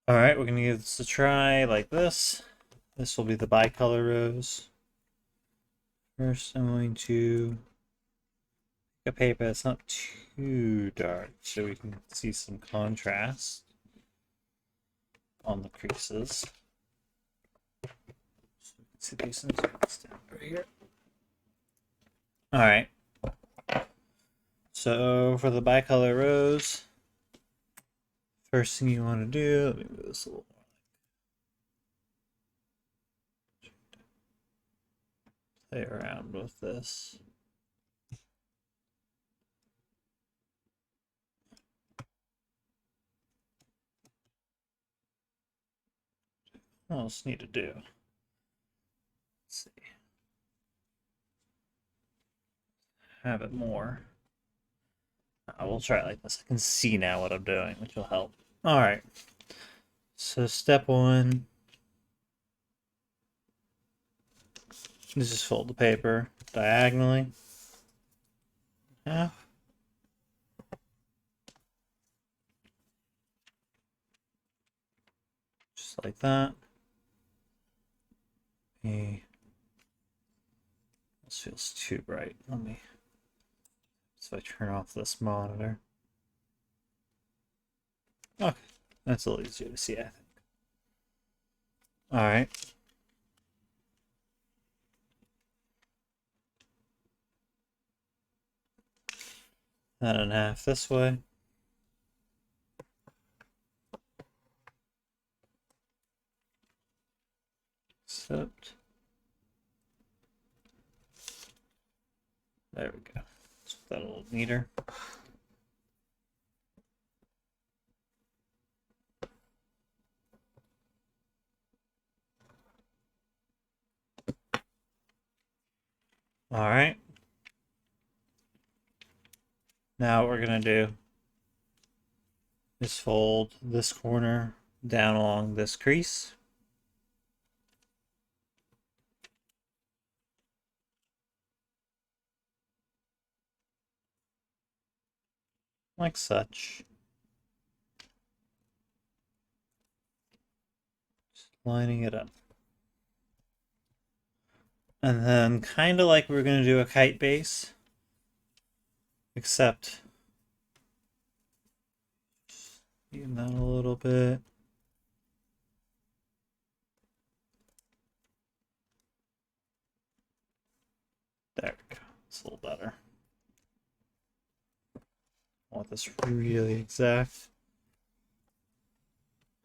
Alright, we're gonna give this a try like this. This will be the bicolor rose. First, I'm going to pick a paper that's not too dark so we can see some contrast on the creases. So we can see these down right here. Alright. So for the bicolor rose, first thing you want to do, let me move this a little more. Play around with this. What else need to do? Let's see. Have it more. I will try it like this. I can see now what I'm doing, which will help. Alright. So step one is just fold the paper diagonally. Half. Just like that. This feels too bright. Let me. So I turn off this monitor. Okay, that's a little easier to see, I think. Alright. That in half this way. Except. There we go. Let's put that a little neater. Alright. Now what we're going to do is fold this corner down along this crease. Like such. Just lining it up. And then kind of like we're going to do a kite base, except even that a little bit. There we go. It's a little better. I want this really exact.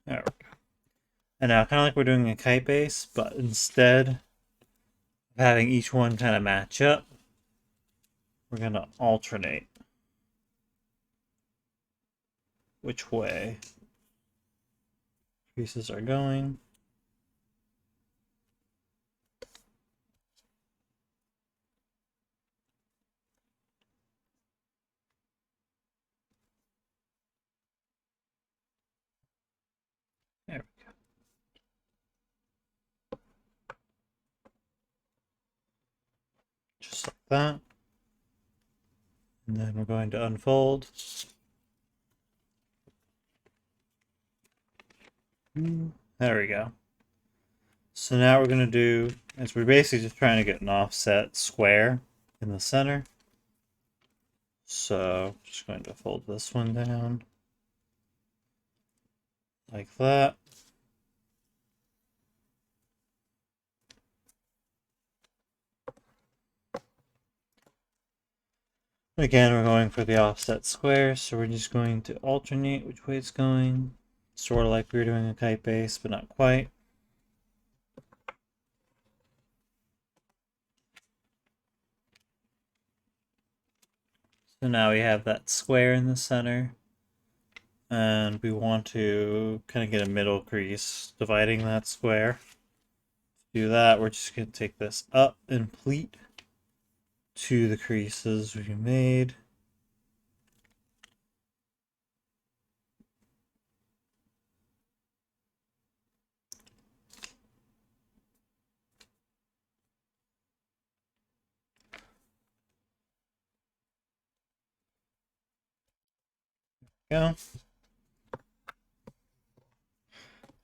There we go. And now kind of like we're doing a kite base, but instead of having each one kind of match up, we're going to alternate which way creases are going. There we go. Just like that. And then we're going to unfold. There we go. So now we're going to do, is we're basically just trying to get an offset square in the center. So just going to fold this one down like that. Again, we're going for the offset square, so we're just going to alternate which way it's going. Sort of like we were doing a kite base, but not quite. So now we have that square in the center. And we want to kind of get a middle crease dividing that square. To do that, we're just going to take this up and pleat to the creases we made. Go.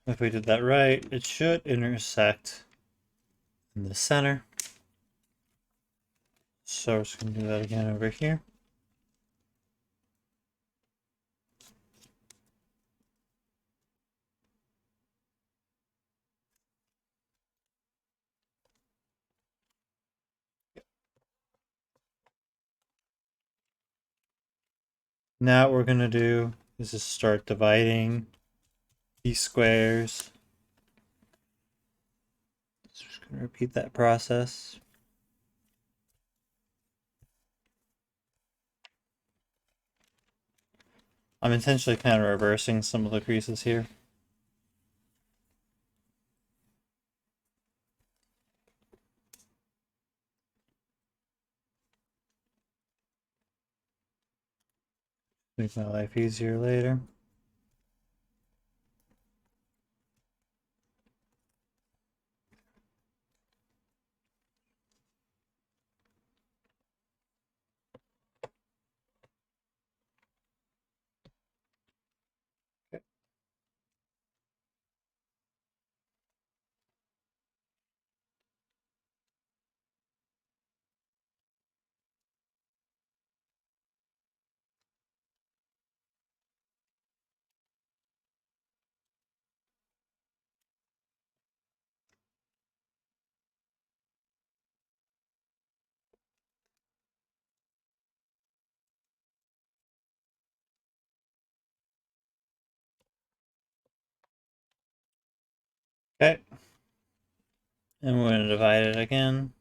If we did that right, it should intersect in the center. So we're just going to do that again over here. Now what we're going to do is just start dividing these squares. So just going to repeat that process. I'm intentionally kind of reversing some of the creases here. Make my life easier later. Okay. And we're going to divide it again.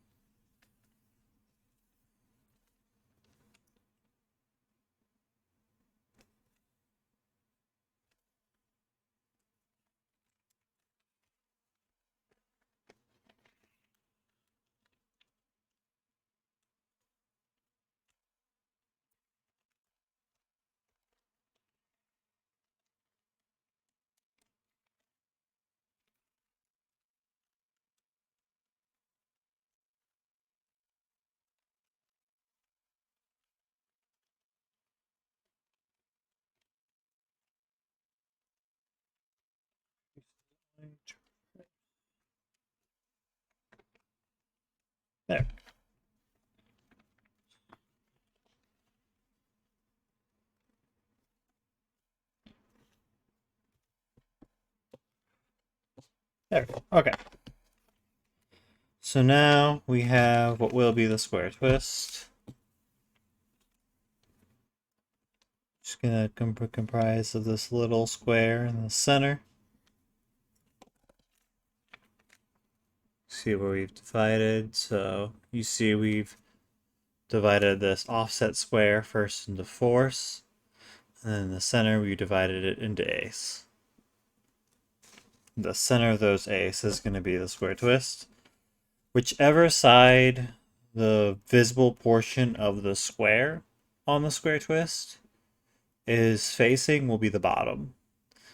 There. There. Okay. So now we have what will be the square twist. Just gonna comprise of this little square in the center. See where we've divided. So you see we've divided this offset square first into fourths, and then in the center we divided it into eighths. The center of those eighths is going to be the square twist. Whichever side the visible portion of the square on the square twist is facing will be the bottom.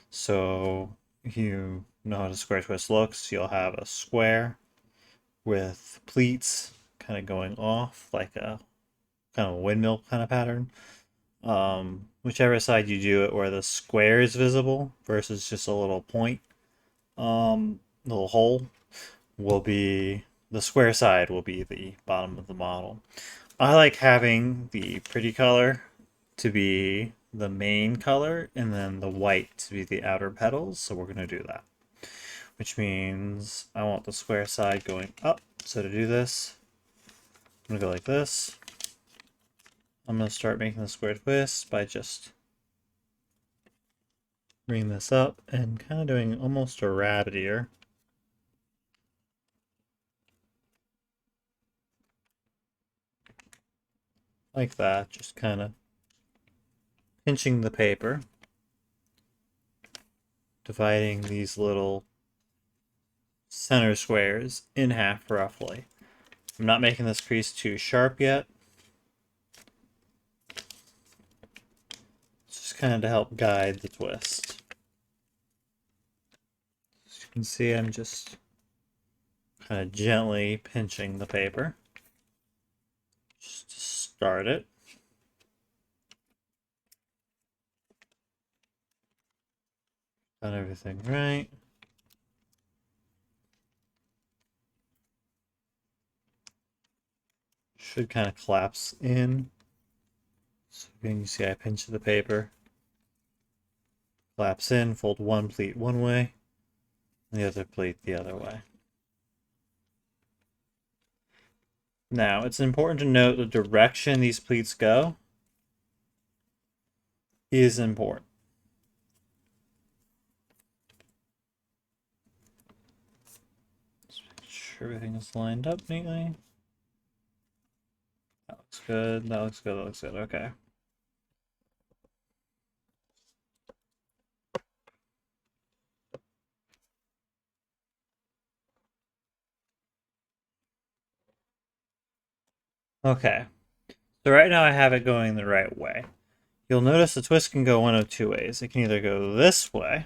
So you know how the square twist looks. You'll have a square with pleats kind of going off like a kind of windmill kind of pattern. Whichever side you do it where the square is visible versus just a little point, little hole, will be the square side will be the bottom of the model. I like having the pretty color to be the main color and then the white to be the outer petals, so we're going to do that. Which means I want the square side going up, so to do this, I'm going to go like this. I'm going to start making the square twist by just bringing this up and kind of doing almost a rabbit ear. Like that, just kind of pinching the paper, dividing these little center squares in half roughly. I'm not making this crease too sharp yet. It's just kind of to help guide the twist. As you can see, I'm just kind of gently pinching the paper just to start it. Done everything right. should kind of collapse in. So again, you see I pinch the paper, collapse in, fold one pleat one way, and the other pleat the other way. Now, it's important to note the direction these pleats go is important. Just make sure everything is lined up neatly. That looks good, that looks good, that looks good, okay. Okay, so right now I have it going the right way. You'll notice the twist can go one of two ways. It can either go this way,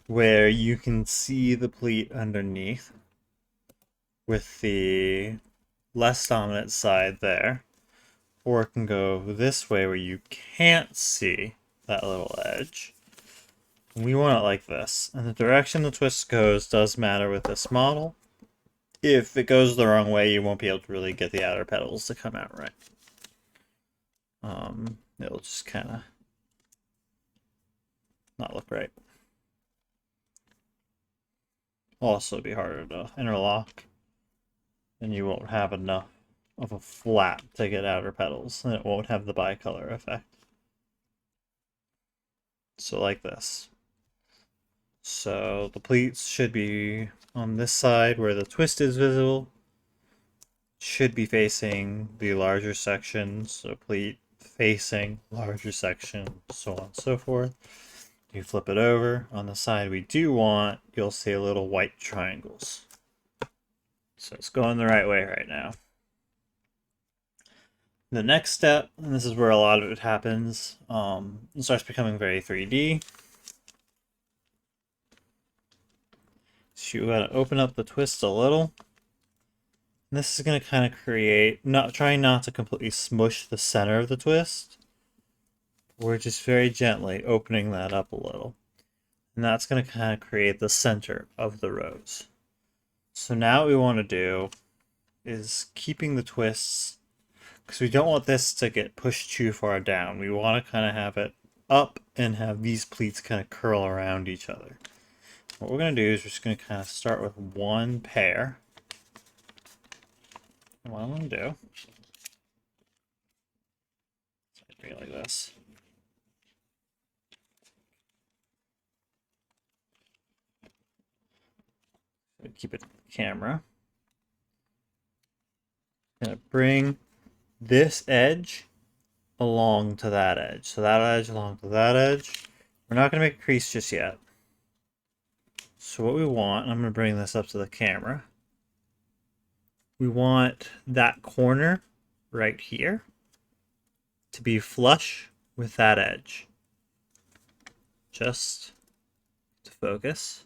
where you can see the pleat underneath with the less dominant side there, or it can go this way where you can't see that little edge. We want it like this, and the direction the twist goes does matter with this model. If it goes the wrong way, you won't be able to really get the outer petals to come out right. It'll just kind of not look right. Also be harder to interlock, and you won't have enough of a flap to get outer petals, and it won't have the bicolor effect. So like this. So the pleats should be on this side where the twist is visible. Should be facing the larger section, so pleat facing larger section, so on and so forth. You flip it over. On the side we do want, you'll see little white triangles. So it's going the right way right now. The next step, and this is where a lot of it happens, it starts becoming very 3D. So you gotta open up the twist a little. And this is gonna kind of create, trying not to completely smush the center of the twist. We're just very gently opening that up a little. And that's gonna kind of create the center of the rose. So now what we want to do is keeping the twists, because we don't want this to get pushed too far down. We want to kind of have it up and have these pleats kind of curl around each other. What we're going to do is we're just going to kind of start with one pair. And what I'm going to do is bring it like this. Keep it camera. Gonna bring this edge along to that edge. So that edge along to that edge. We're not gonna make a crease just yet. So what we want, I'm gonna bring this up to the camera. We want that corner right here to be flush with that edge. Just to focus.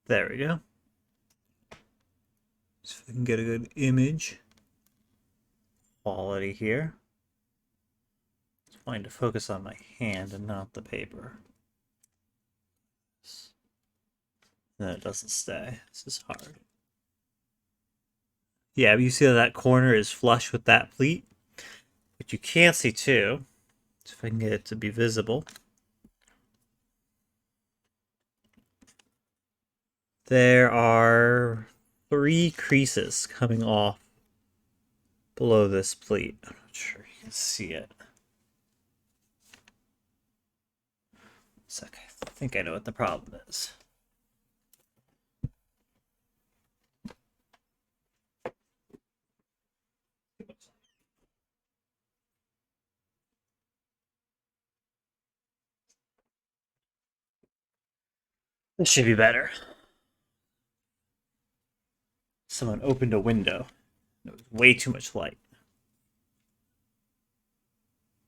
There we go. So if we can get a good image quality here. It's fine to focus on my hand and not the paper. Then it doesn't stay. This is hard. Yeah, but you see that corner is flush with that pleat. What you can't see too, if I can get it to be visible, there are 3 creases coming off below this pleat. I'm not sure you can see it. I think I know what the problem is. This should be better. Someone opened a window. There was way too much light.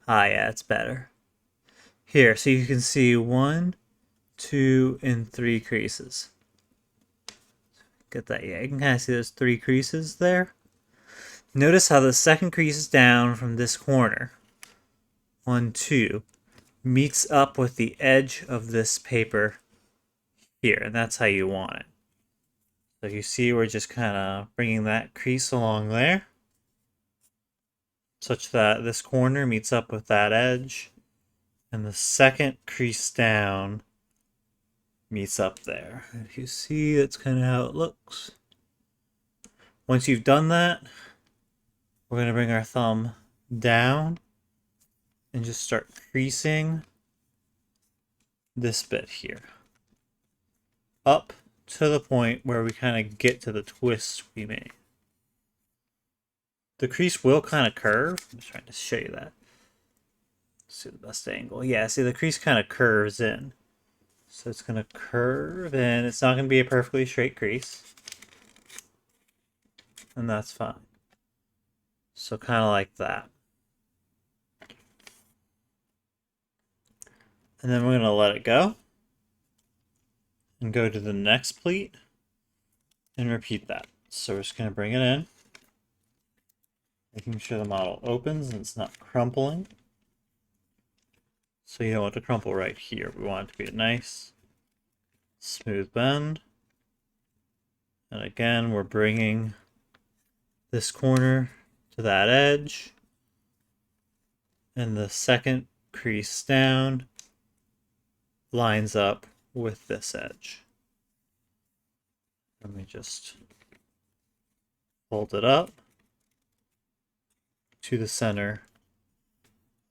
Ah, yeah, it's better. Here, so you can see 1, 2, and 3 creases. Get that? Yeah, you can kind of see those 3 creases there. Notice how the second crease is down from this corner. 1, 2. Meets up with the edge of this paper here, and that's how you want it. So you see we're just kind of bringing that crease along there, such that this corner meets up with that edge, and the second crease down meets up there. If you see, that's kind of how it looks. Once you've done that, we're going to bring our thumb down and just start creasing this bit here, up to the point where we kind of get to the twist we made. The crease will kind of curve. I'm just trying to show you that. Let's see the best angle. Yeah, see the crease kind of curves in. So it's going to curve, and it's not going to be a perfectly straight crease. And that's fine. So kind of like that. And then we're going to let it go. And go to the next pleat. And repeat that. So we're just going to bring it in. Making sure the model opens and it's not crumpling. So you don't want to crumple right here. We want it to be a nice, smooth bend. And again, we're bringing this corner to that edge. And the second crease down lines up with this edge. Let me just fold it up to the center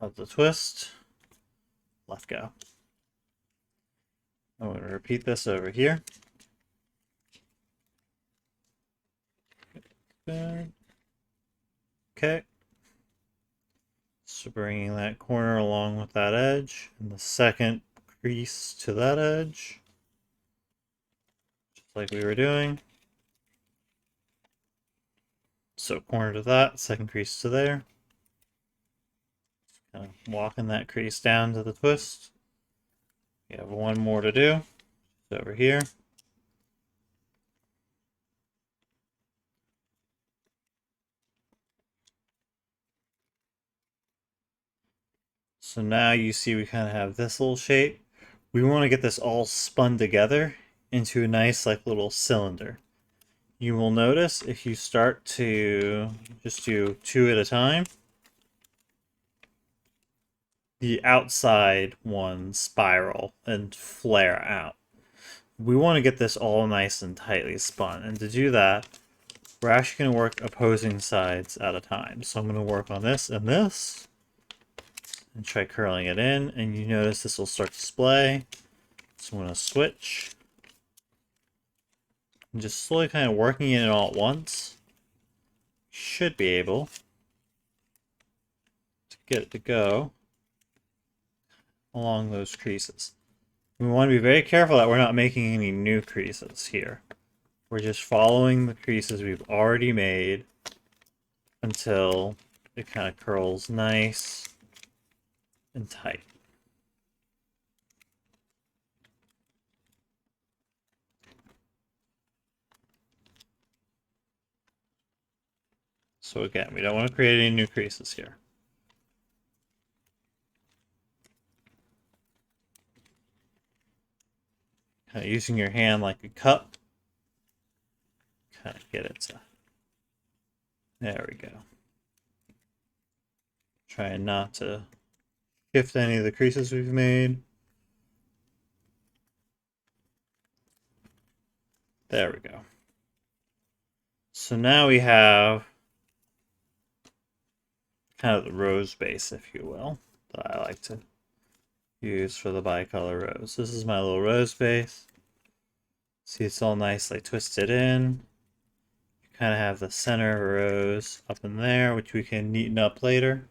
of the twist. Let go. I'm going to repeat this over here. Good. Okay. So bringing that corner along with that edge, and the second crease to that edge, just like we were doing. So corner to that, second crease to there. Kind of walking that crease down to the twist. We have one more to do. It's over here. So now you see we kind of have this little shape. We want to get this all spun together into a nice like little cylinder. You will notice if you start to just do two at a time, the outside ones spiral and flare out. We want to get this all nice and tightly spun, and to do that, we're actually going to work opposing sides at a time. So I'm going to work on this and this, and try curling it in, and you notice this will start to splay. So I'm going to switch, and just slowly kind of working it all at once. Should be able to get it to go along those creases. We want to be very careful that we're not making any new creases here. We're just following the creases we've already made until it kind of curls nice and tight. So again, we don't want to create any new creases here. Kind of using your hand like a cup. Kind of get it to... There we go. Trying not to shift any of the creases we've made. There we go. So now we have kind of the rose base, if you will, that I like to use for the bicolor rose. This is my little rose base. See, it's all nicely twisted in. You kind of have the center of a rose up in there, which we can neaten up later.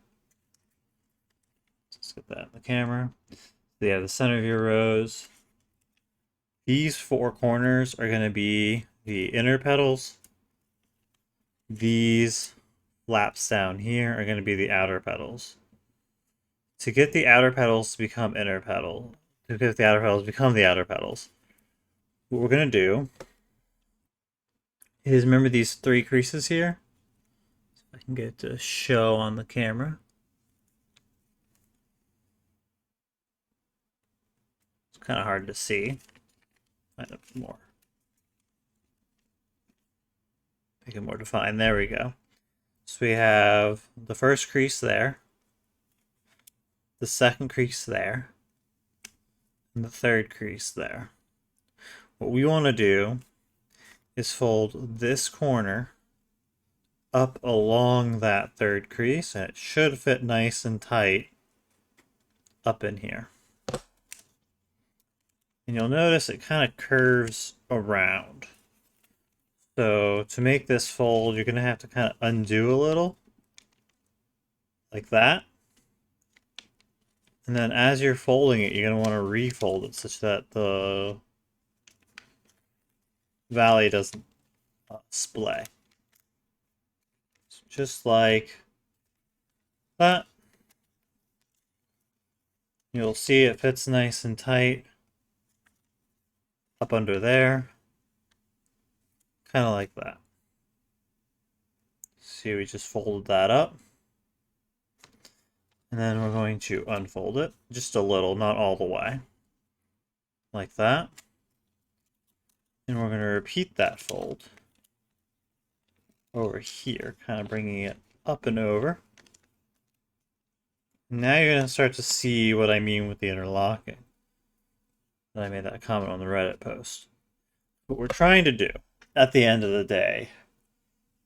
Let's get that in the camera. So you have the center of your rose. These four corners are going to be the inner petals. These flaps down here are going to be the outer petals. To get the outer petals to become inner petal, to get the outer petals to become the outer petals, what we're going to do is remember these three creases here. So I can get it to show on the camera. It's kind of hard to see. Kind of more. Make it more defined. There we go. So we have the first crease there, the second crease there, and the third crease there. What we want to do is fold this corner up along that third crease, and it should fit nice and tight up in here. And you'll notice it kind of curves around. So to make this fold, you're going to have to kind of undo a little, like that. And then as you're folding it, you're going to want to refold it such that the valley doesn't splay. So just like that. You'll see it fits nice and tight up under there. Kind of like that. See, we just folded that up. And then we're going to unfold it just a little, not all the way. Like that. And we're going to repeat that fold over here, kind of bringing it up and over. Now you're going to start to see what I mean with the interlocking. I made that comment on the Reddit post. What we're trying to do at the end of the day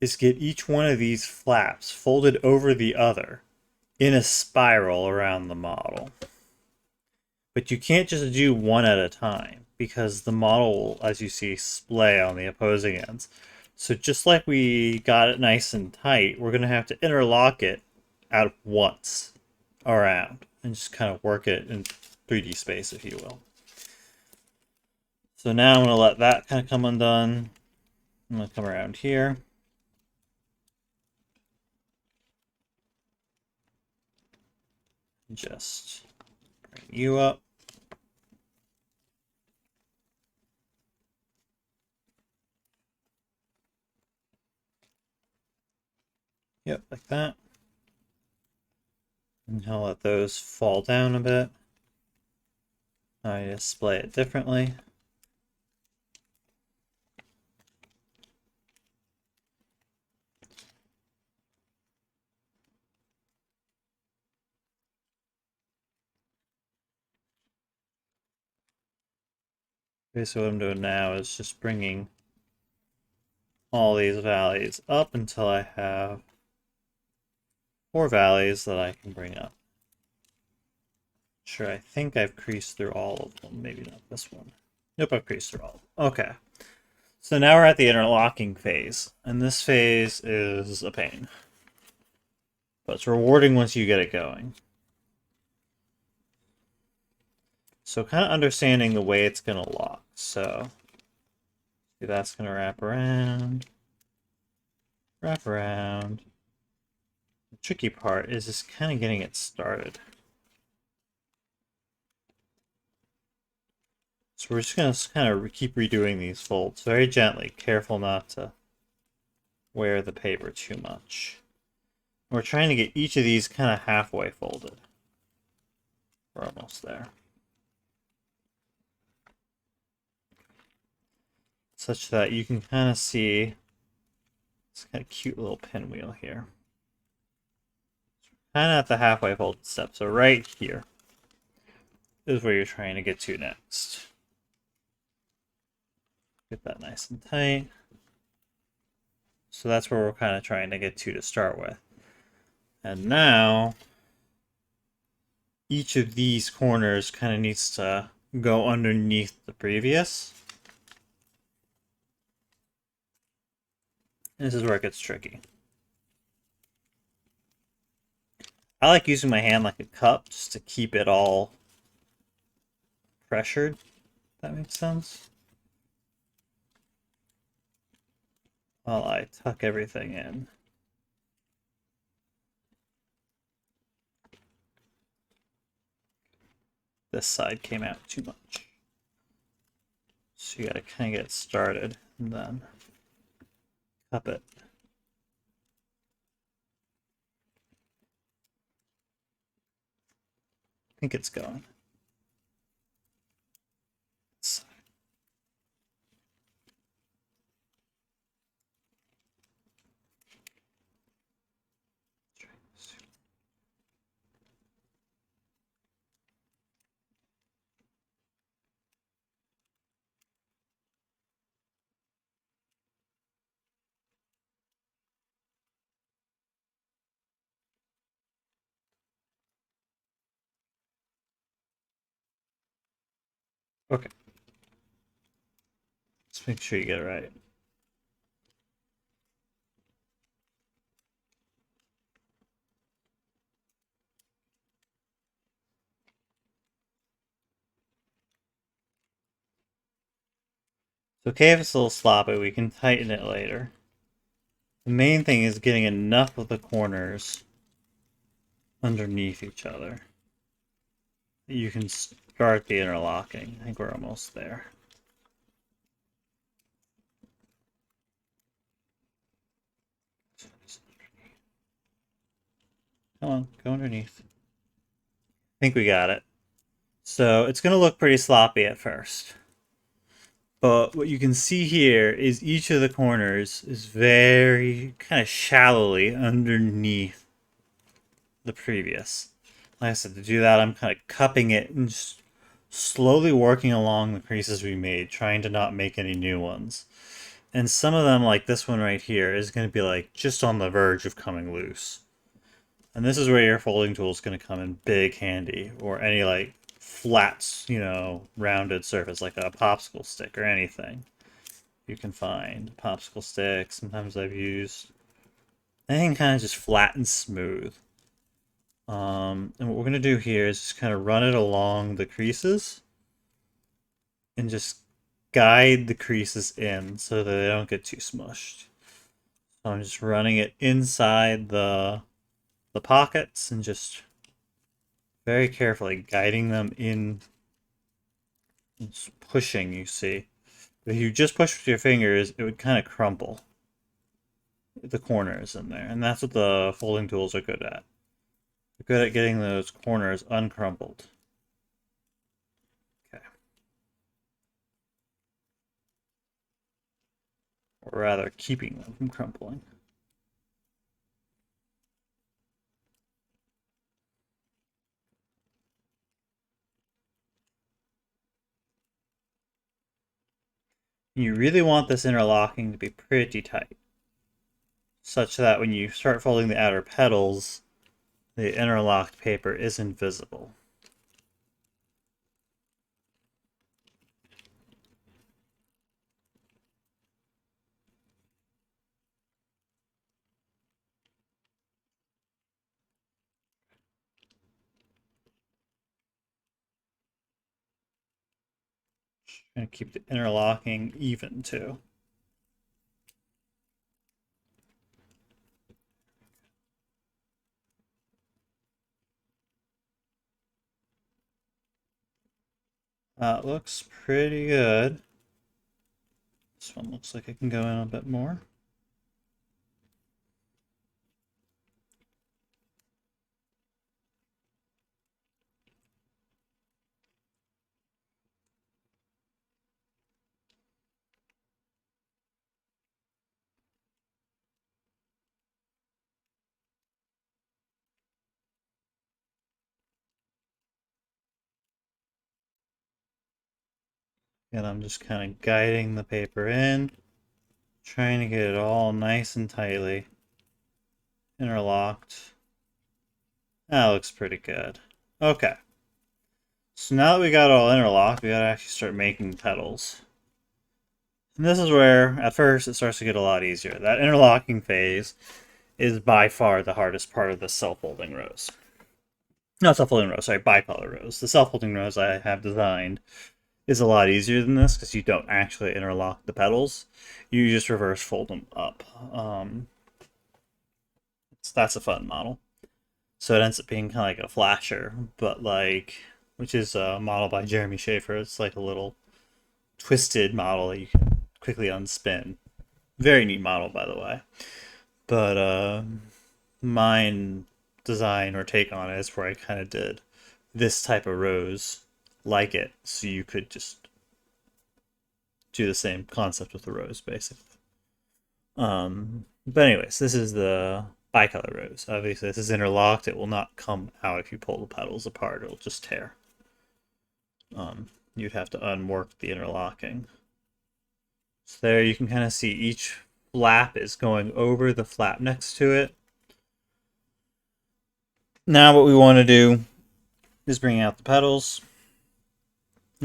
is get each one of these flaps folded over the other in a spiral around the model. But you can't just do one at a time because the model will, as you see, splay on the opposing ends. So just like we got it nice and tight, we're going to have to interlock it at once around and just kind of work it in 3D space, if you will. So now I'm going to let that kind of come undone. I'm going to come around here. Just bring you up. Yep, like that. And I'll let those fall down a bit. I display it differently. Basically what I'm doing now is just bringing all these valleys up until I have 4 valleys that I can bring up. Sure, I think I've creased through all of them. Maybe not this one. Nope, I've creased through all of them. Okay. So now we're at the interlocking phase. And this phase is a pain. But it's rewarding once you get it going. So kind of understanding the way it's going to lock. So see, that's going to wrap around. Wrap around. The tricky part is just kind of getting it started. So we're just going to kind of keep redoing these folds very gently, careful not to wear the paper too much. We're trying to get each of these kind of halfway folded. We're almost there. Such that you can kind of see this kind of cute little pinwheel here. Kind of at the halfway folded step. So right here is where you're trying to get to next. Get that nice and tight. So that's where we're kind of trying to get to start with. And now, each of these corners kind of needs to go underneath the previous. This is where it gets tricky. I like using my hand like a cup just to keep it all pressured, if that makes sense. While I tuck everything in. This side came out too much. So you gotta kind of get it started and then cup it. I think it's going. Okay. Let's make sure you get it right. It's okay if it's a little sloppy, we can tighten it later. The main thing is getting enough of the corners underneath each other. You can start the interlocking. I think we're almost there. Come on, go underneath. I think we got it. So it's going to look pretty sloppy at first. But what you can see here is each of the corners is very kind of shallowly underneath the previous. Like I said, to do that, I'm kind of cupping it and just slowly working along the creases we made, trying to not make any new ones. And some of them, like this one right here, is going to be like just on the verge of coming loose. And this is where your folding tool is going to come in big handy, or any like flat, rounded surface like a popsicle stick or anything you can find. Popsicle stick, sometimes I've used anything kind of just flat and smooth. And what we're going to do here is just kind of run it along the creases and just guide the creases in so that they don't get too smushed. So I'm just running it inside the pockets and just very carefully guiding them in. It's pushing, you see. If you just push with your fingers, it would kind of crumple the corners in there. And that's what the folding tools are good at. They're good at getting those corners uncrumpled. Okay. Or rather, keeping them from crumpling. You really want this interlocking to be pretty tight, such that when you start folding the outer petals, the interlocked paper isn't visible. And keep the interlocking even too. That looks pretty good. This one looks like it can go in a bit more. And I'm just kind of guiding the paper in, trying to get it all nice and tightly interlocked. That looks pretty good. Okay. So now that we got it all interlocked, we gotta actually start making petals. And this is where, at first, it starts to get a lot easier. That interlocking phase is by far the hardest part of the self-folding rows. Not self-folding rows, sorry, bicolor rows. The self-folding rows I have designed is a lot easier than this because you don't actually interlock the petals. You just reverse fold them up. That's a fun model. So it ends up being kind of like a flasher, but which is a model by Jeremy Shafer. It's like a little twisted model that you can quickly unspin. Very neat model, by the way. But mine design or take on it is where I kind of did this type of rose like it, so you could just do the same concept with the rose, basically. But anyways, this is the bicolor rose. Obviously, this is interlocked. It will not come out if you pull the petals apart. It'll just tear. You'd have to unwork the interlocking. So there you can kind of see each flap is going over the flap next to it. Now what we want to do is bring out the petals.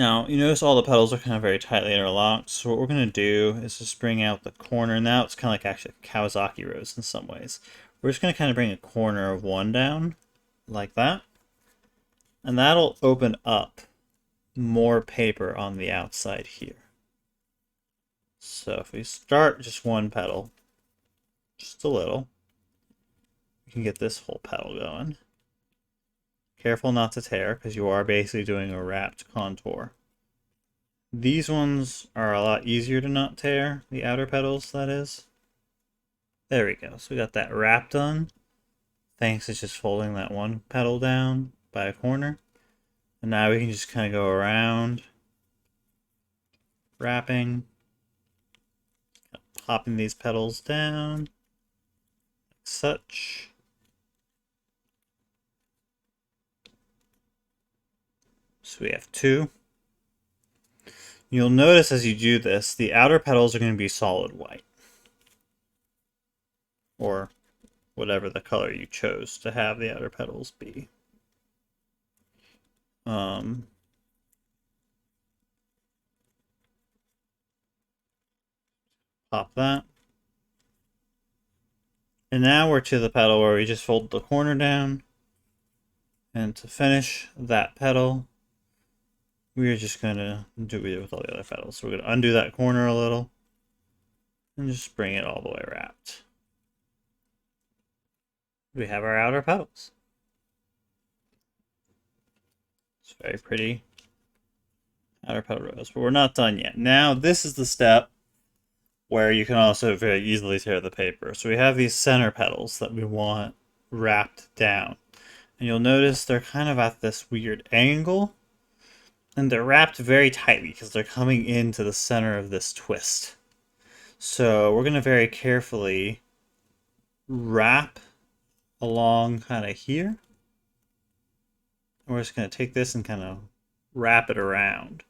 Now, you notice all the petals are kind of very tightly interlocked, so what we're going to do is just bring out the corner. Now it's kind of like actually a Kawasaki rose in some ways. We're just going to kind of bring a corner of one down, like that. And that'll open up more paper on the outside here. So if we start just one petal, just a little, we can get this whole petal going. Careful not to tear, because you are basically doing a wrapped contour. These ones are a lot easier to not tear, the outer petals, that is. There we go. So we got that wrap done, thanks to just folding that one petal down by a corner. And now we can just kind of go around, wrapping, popping these petals down, like such. So we have two. You'll notice as you do this, the outer petals are going to be solid white. Or whatever the color you chose to have the outer petals be. Pop that. And now we're to the petal where we just fold the corner down. And to finish that petal, we're just going to do it with all the other petals. So we're going to undo that corner a little and just bring it all the way wrapped. We have our outer petals. It's very pretty outer petal rose, but we're not done yet. Now this is the step where you can also very easily tear the paper. So we have these center petals that we want wrapped down. And you'll notice they're kind of at this weird angle. And they're wrapped very tightly because they're coming into the center of this twist. So we're going to very carefully wrap along kind of here. And we're just going to take this and kind of wrap it around.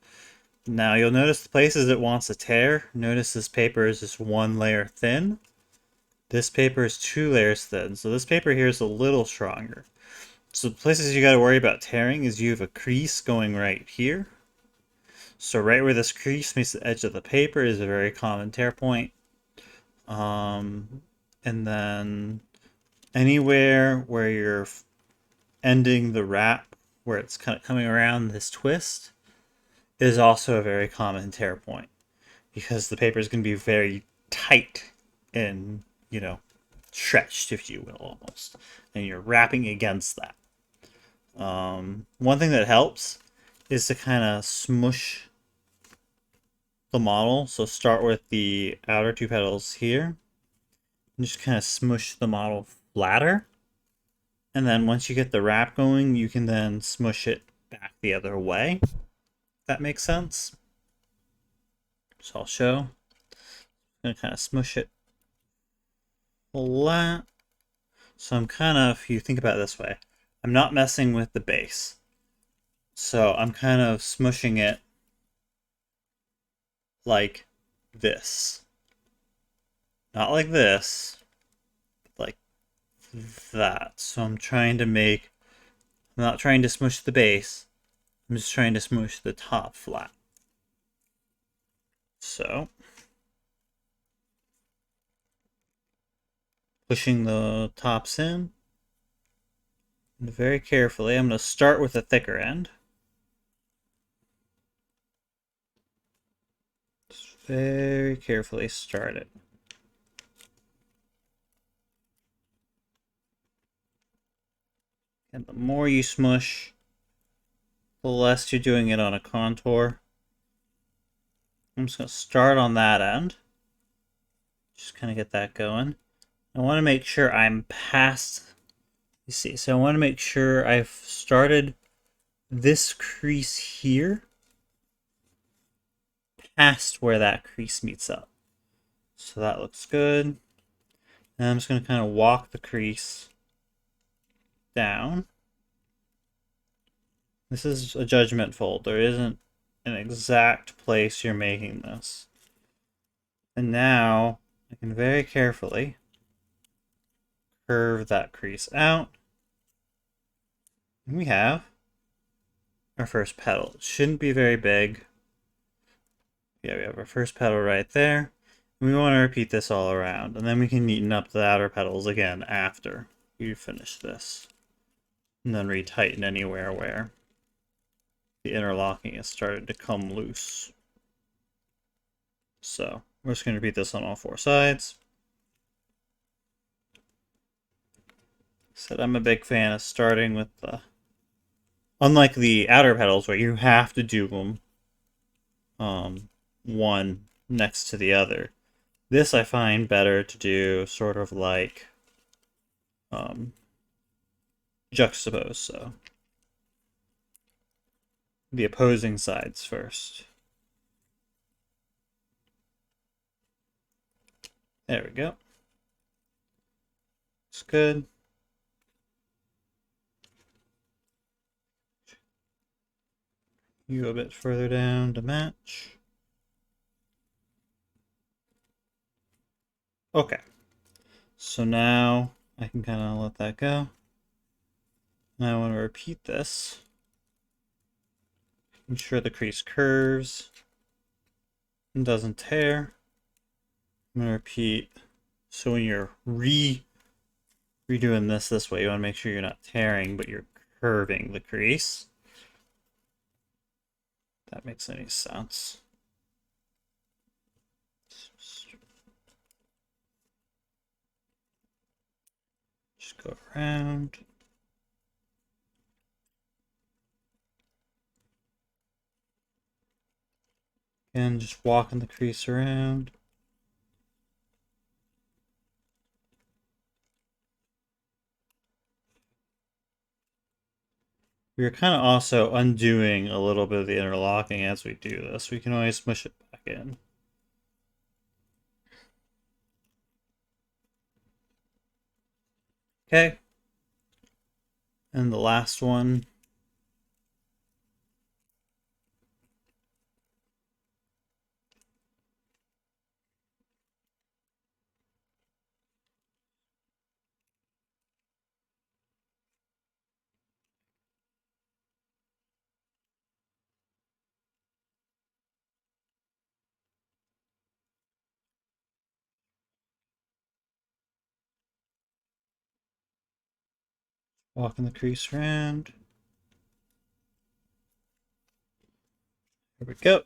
Now you'll notice the places it wants to tear. Notice this paper is just one layer thin. This paper is 2 layers thin. So this paper here is a little stronger. So the places you got to worry about tearing is you have a crease going right here. So right where this crease meets the edge of the paper is a very common tear point. And then anywhere where you're ending the wrap, where it's kind of coming around this twist, is also a very common tear point. Because the paper is going to be very tight and, you know, stretched, if you will, almost. And you're wrapping against that. One thing that helps is to kind of smush the model. So start with the outer 2 petals here. And just kind of smush the model flatter. And then once you get the wrap going, you can then smush it back the other way. If that makes sense. So I'll show. I'm going to kind of smush it flat. So I'm kind of, if you think about it this way, I'm not messing with the base. So I'm kind of smushing it like this. Not like this, but like that. So I'm not trying to smush the base. I'm just trying to smush the top flat. So, pushing the tops in. And very carefully, I'm going to start with the thicker end. Just very carefully start it. And the more you smush, the less you're doing it on a contour. I'm just going to start on that end. Just kind of get that going. I want to make sure I'm past, you see, so I want to make sure I've started this crease here past where that crease meets up. So that looks good. And I'm just going to kind of walk the crease down. This is a judgment fold. There isn't an exact place you're making this. And now I can very carefully curve that crease out. And we have our first petal. It shouldn't be very big. Yeah, we have our first petal right there. And we want to repeat this all around. And then we can neaten up the outer petals again after you finish this. And then retighten anywhere where the interlocking has started to come loose. So we're just going to repeat this on all four sides. Said I'm a big fan of starting with the, unlike the outer petals where you have to do them one next to the other. This I find better to do sort of like juxtapose, so the opposing sides first. There we go. It's good. You a bit further down to match. Okay. So now I can kind of let that go. Now I want to repeat this. Ensure the crease curves and doesn't tear. I'm going to repeat. So when you're redoing this way, you want to make sure you're not tearing, but you're curving the crease. If that makes any sense. Just go around. And just walking the crease around. We're kind of also undoing a little bit of the interlocking as we do this. We can always smush it back in. Okay. And the last one. Walking the crease around. Here we go.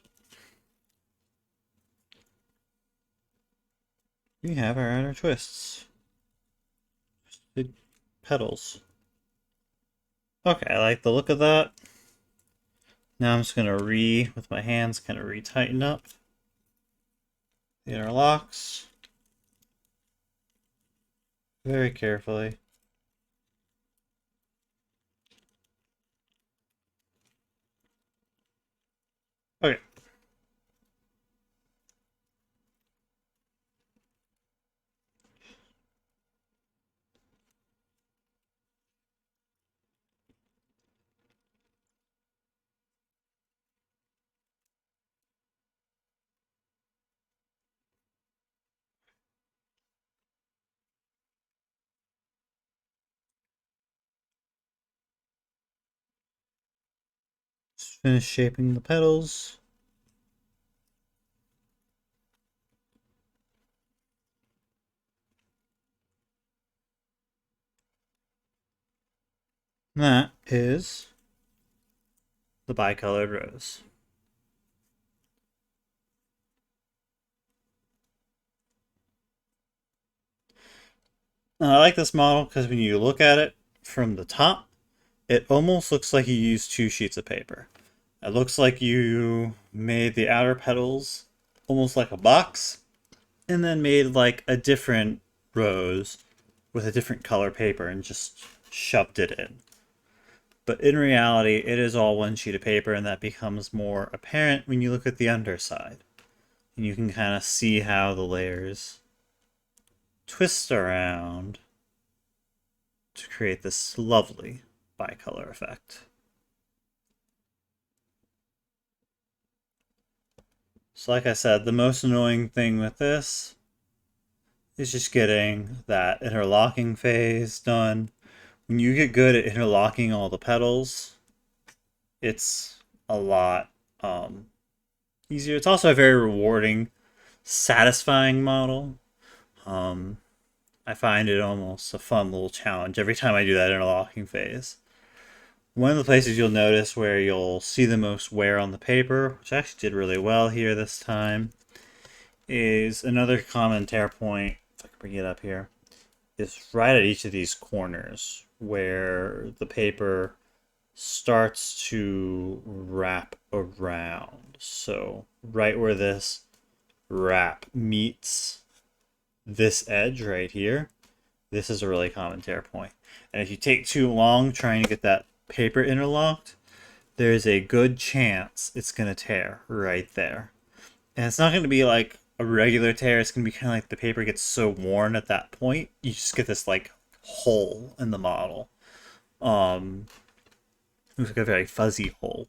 We have our outer twists. Big petals. Okay, I like the look of that. Now I'm just going to with my hands, kind of retighten up the interlocks. Very carefully. Okay. Just finish shaping the petals. That is the bicolored rose. Now, I like this model because when you look at it from the top, it almost looks like you used two sheets of paper. It looks like you made the outer petals almost like a box, and then made like a different rose with a different color paper and just shoved it in. But in reality, it is all one sheet of paper, and that becomes more apparent when you look at the underside. And you can kind of see how the layers twist around to create this lovely bicolor effect. So like I said, the most annoying thing with this is just getting that interlocking phase done. When you get good at interlocking all the petals, it's a lot easier. It's also a very rewarding, satisfying model. Um, I find it almost a fun little challenge every time I do that interlocking phase. One of the places you'll notice where you'll see the most wear on the paper, which I actually did really well here this time, is another common tear point, if I can bring it up here, is right at each of these corners where the paper starts to wrap around. So right where this wrap meets this edge right here, this is a really common tear point. And if you take too long trying to get that paper interlocked, there's a good chance it's going to tear right there. And it's not going to be like a regular tear. It's going to be kind of like the paper gets so worn at that point, you just get this like hole in the model. Looks like a very fuzzy hole.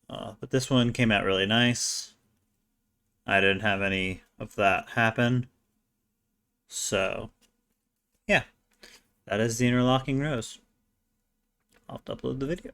But this one came out really nice. I didn't have any of that happen. So, yeah, that is the interlocking rose. I'll have to upload the video.